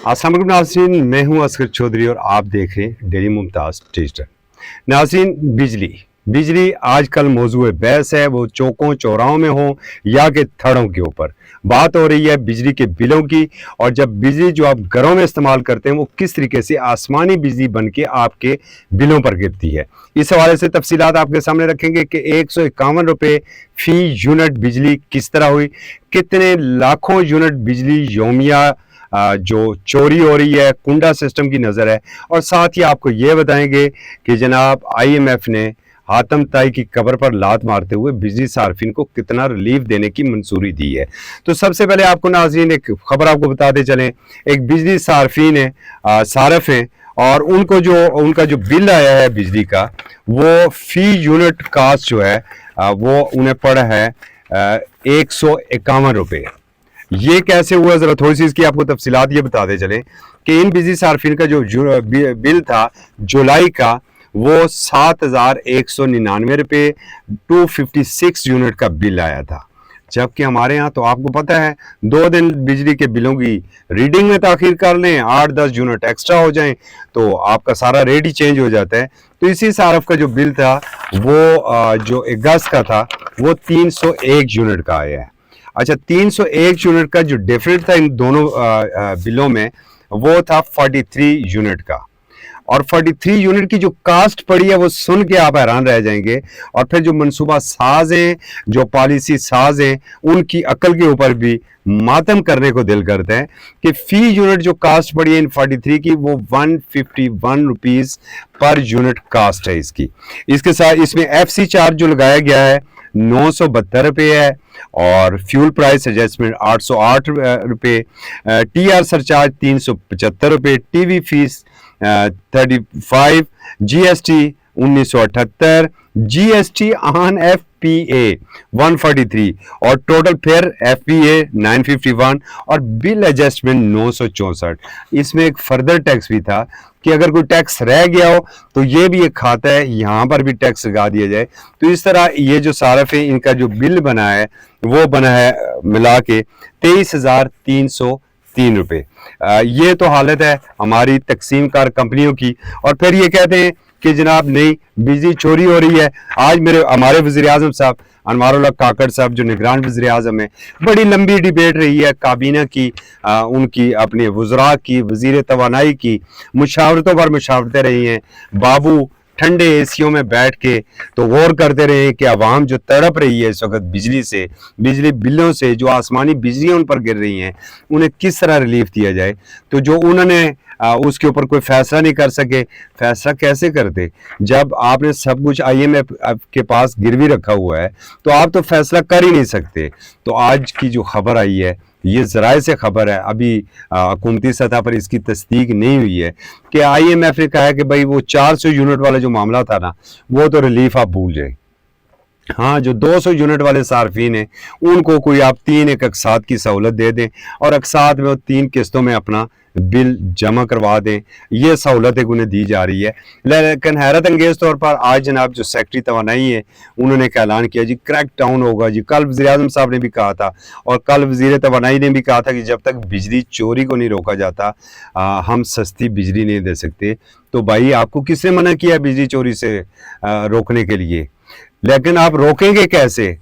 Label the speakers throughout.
Speaker 1: अस्सलाम वालेकुम नाज़रीन, मैं हूं असगर चौधरी और आप देख रहे हैं डेली मुमताज़ डिजिटल। नाज़रीन, बिजली आजकल मौजूए बहस है, वो चौकों चौराहों में हो या कि थड़ों के ऊपर। बात हो रही है बिजली के बिलों की, और जब बिजली जो आप घरों में इस्तेमाल करते हैं वो किस तरीके से आसमानी बिजली बन के आपके बिलों पर गिरती है। इस हवाले से तफसीलात आपके सामने रखेंगे कि 151 रुपये फ़ी यूनिट बिजली किस तरह हुई, कितने लाखों यूनिट बिजली योमिया जो चोरी हो रही है, कुंडा सिस्टम की नज़र है। और साथ ही आपको ये बताएंगे कि जनाब IMF ने हातम ताई की कब्र पर लात मारते हुए बिजली सार्फिन को कितना रिलीफ देने की मंजूरी दी है। तो सबसे पहले आपको नाज़रीन एक खबर आपको बताते चलें। एक बिजली सार्फिन है, सारफ हैं, और उनका जो बिल आया है बिजली का, वो फ़ी यूनिट कास्ट जो है वो उन्हें पड़ा है 151 रुपये। ये कैसे हुआ, ज़रा थोड़ी सी इसकी आपको तफसीलात ये बताते चलें कि इन बिजली सार्फिन का जो बिल था जुलाई का, वो 7,199 रुपये 256 यूनिट का बिल आया था। जबकि हमारे यहाँ तो आपको पता है 2 दिन बिजली के बिलों की रीडिंग में ताख़ीर कर लें, 8-10 यूनिट एक्स्ट्रा हो जाएं तो आपका सारा रेट ही चेंज हो जाता है। तो इसी सारफ का जो बिल था वो जो अगस्त का था वो 301 यूनिट का आया है। अच्छा, 301 यूनिट का जो डिफरेंस था इन दोनों बिलों में वो था 43 यूनिट का। और 43 यूनिट की जो कास्ट पड़ी है वो सुन के आप हैरान रह जाएंगे। और फिर जो मनसूबा साज हैं, जो पॉलिसी साज हैं, उनकी अकल के ऊपर भी मातम करने को दिल करता है कि फ़ी यूनिट जो कास्ट पड़ी है इन 43 की वो 151 रुपीज़ पर यूनिट कास्ट है इसकी। इसके साथ इसमें FC चार्ज जो लगाया गया है 972 रुपये है, और फ्यूल प्राइस एडजस्टमेंट 808 रुपये, TR सरचार्ज 375 रुपये, TV fees 35, GST 1978, GST on FPA 143, और टोटल फेयर FPA 951, और बिल एडजस्टमेंट 964। इसमें एक फर्दर टैक्स भी था कि अगर कोई टैक्स रह गया हो तो ये भी एक खाता है, यहाँ पर भी टैक्स लगा दिया जाए। तो इस तरह ये जो सारफ है इनका जो बिल बना है वो बना है मिला के 23,303 रुपये। ये तो हालत है हमारी तकसीम कार कंपनियों की। और फिर ये कहते हैं कि जनाब नहीं, बिजली चोरी हो रही है। आज हमारे वज़ीर आज़म साहब अनवारुल्लाह काकड़ साहब जो निगरान वज़ीर आज़म है, बड़ी लंबी डिबेट रही है काबीना की, उनकी अपने वज़रा की, वज़ीर तवानाई की मुशावरतों पर मुशावरतें रही हैं। बाबू ठंडे एसियों में बैठ के तो गौर करते रहे कि आवाम जो तड़प रही है इस वक्त बिजली से, बिजली बिलों से, जो आसमानी बिजलियाँ उन पर गिर रही हैं, उन्हें किस तरह रिलीफ दिया जाए। तो जो उन्होंने उसके ऊपर कोई फैसला नहीं कर सके। फैसला कैसे करते जब आपने सब कुछ IMF के पास गिरवी रखा हुआ है, तो आप तो फैसला कर ही नहीं सकते। तो आज की जो खबर आई है, ये ज़राए से खबर है, अभी हुकूमती सतह पर इसकी तस्दीक नहीं हुई है कि IMF ने कहा है कि भाई वो 400 यूनिट वाला जो मामला था ना, वो तो रिलीफ आप भूल जाए। हाँ, जो 200 यूनिट वाले सार्फिन हैं उनको कोई आप 3 एक अकसात की सहूलत दे दें, और अकसात में वो 3 किस्तों में अपना बिल जमा करवा दें। ये सहूलत एक उन्हें दी जा रही है। लेकिन हैरत अंगेज़ तौर पर आज जनाब जो सेक्रेटरी तवानाई है उन्होंने एक ऐलान किया जी, क्रैक डाउन होगा जी। कल वज़ीर आज़म साहब ने भी कहा था, और कल वज़ीर तवानाई ने भी कहा था कि जब तक बिजली चोरी को नहीं रोका जाता हम सस्ती बिजली नहीं दे सकते। तो भाई आपको किसने मना किया बिजली चोरी से रोकने के लिए? लेकिन आप रोकेंगे कैसे?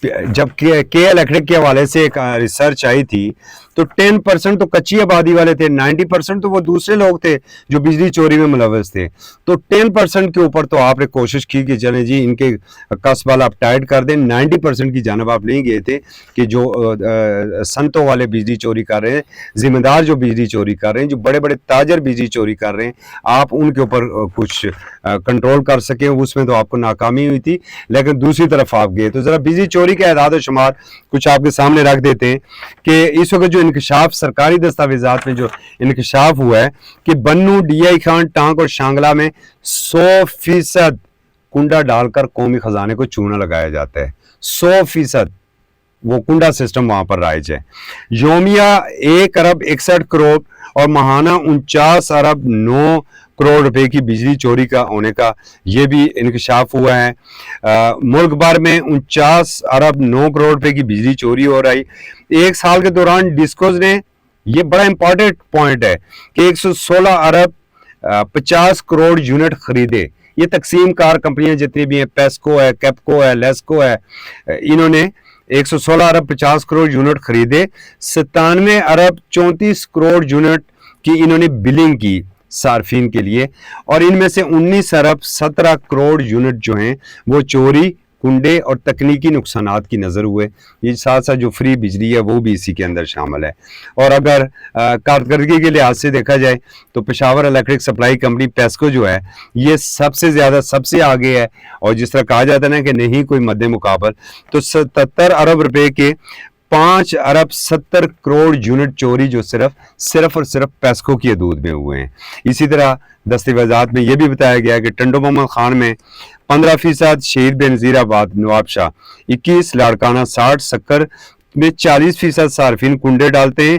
Speaker 1: जब के इलेक्ट्रिक के हवाले से एक रिसर्च आई थी तो 10% तो कच्ची आबादी वाले थे, 90% तो वो दूसरे लोग थे जो बिजली चोरी में मुलव्वस थे। तो 10% के ऊपर तो आपने कोशिश की कि चलें जी इनके कस्बा आप टाइट कर दें। 90% की जानब आप नहीं गए थे कि जो संतों वाले बिजली चोरी कर रहे हैं, जिम्मेदार जो बिजली चोरी कर रहे हैं, जो बड़े बड़े ताजर बिजली चोरी कर रहे हैं, आप उनके ऊपर कुछ कंट्रोल कर सकें। उसमें तो आपको नाकामी हुई थी, लेकिन दूसरी तरफ आप गए। तो ज़रा बिजली चोरी का एदाद शुमार कुछ आपके सामने रख देते हैं कि इस वक्त जो इंकशाफ सरकारी दस्तावेजात में जो इंकशाफ हुआ है कि बन्नू, DI खान, टांक और शांगला में 100% कुंडा डालकर कौमी खजाने को चूना लगाया जाता है। 100% वो कुंडा सिस्टम वहां पर राइज है। योमिया 1 अरब 61 करोड़ और महाना 49 अरब 9 करोड़ रुपए की बिजली चोरी का होने का ये भी इंकशाफ हुआ है। मुल्क भर में 49 अरब 9 करोड़ रुपए की बिजली चोरी हो रही। एक साल के दौरान डिस्कोज ने یہ بڑا امپورٹنٹ پوائنٹ ہے کہ 116 ارب 50 کروڑ یونٹ خریدے. یہ تقسیم کار کمپنیاں جتنی بھی ہیں، پیسکو ہے، کیپکو ہے، لیسکو ہے، انہوں نے 116 ارب 50 کروڑ یونٹ خریدے. 97 ارب 34 کروڑ یونٹ کی انہوں نے بلنگ کی صارفین کے لیے، اور ان میں سے 19 ارب 17 کروڑ یونٹ جو ہیں وہ چوری، کنڈے اور تکنیکی نقصانات کی نظر ہوئے. یہ ساتھ ساتھ جو فری بجلی ہے وہ بھی اسی کے اندر شامل ہے. اور اگر کارکردگی کے لحاظ سے دیکھا جائے تو Peshawar electric supply company PESCO جو ہے یہ سب سے زیادہ سب سے آگے ہے. اور جس طرح کہا جاتا ہے نا کہ نہیں کوئی مد مقابل، تو 77 ارب روپے کے 5 ارب 70 کروڑ یونٹ چوری جو صرف اور صرف پیسکو کی حدود میں ہوئے ہیں. اسی طرح دستاویزات میں یہ بھی بتایا گیا کہ ٹنڈو محمد خان میں 15%، شہید بے نظیر آباد نواب شاہ 21، لاڑکانہ 60، سکر میں 40% صارفین کنڈے ڈالتے ہیں.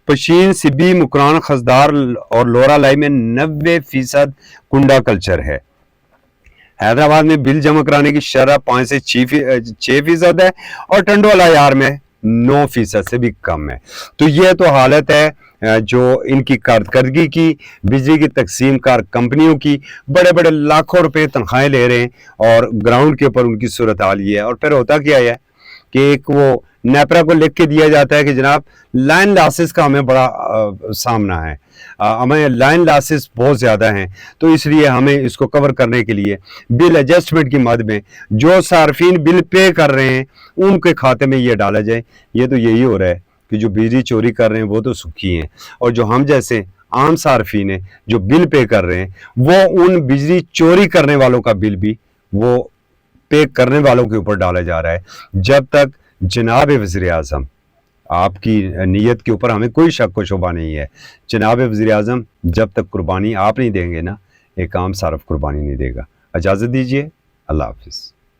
Speaker 1: پشین، سبی، مکران، خزدار اور لورا لائی میں 90% کنڈا کلچر ہے. حیدرآباد میں بل جمع کرانے کی شرح 5 سے 6% ہے، اور ٹنڈو الایار میں 9% سے بھی کم ہے. تو یہ تو حالت ہے جو ان کی کارکردگی کی، بجلی کی تقسیم کار کمپنیوں کی. بڑے بڑے لاکھوں روپے تنخواہیں لے رہے ہیں، اور گراؤنڈ کے اوپر ان کی صورتحال یہ ہے. اور پھر ہوتا کیا ہے کہ ایک وہ نیپرا کو لکھ کے دیا جاتا ہے کہ جناب لائن لاسز کا ہمیں بڑا سامنا ہے، ہمیں لائن لاسز بہت زیادہ ہیں، تو اس لیے ہمیں اس کو کور کرنے کے لیے بل ایڈجسٹمنٹ کی مد میں جو صارفین بل پے کر رہے ہیں ان کے کھاتے میں یہ ڈالا جائے. یہ تو یہی ہو رہا ہے کہ جو بجلی چوری کر رہے ہیں وہ تو سکھی ہیں، اور جو ہم جیسے عام صارفین ہیں جو بل پے کر رہے ہیں وہ ان بجلی چوری کرنے والوں کا بل بھی وہ پے کرنے والوں کے اوپر ڈالا جا رہا ہے. جب تک جناب وزیر اعظم، آپ کی نیت کے اوپر ہمیں کوئی شک و شبہ نہیں ہے، جناب وزیر اعظم جب تک قربانی آپ نہیں دیں گے نا، ایک عام صارف قربانی نہیں دے گا. اجازت دیجیے، اللہ حافظ.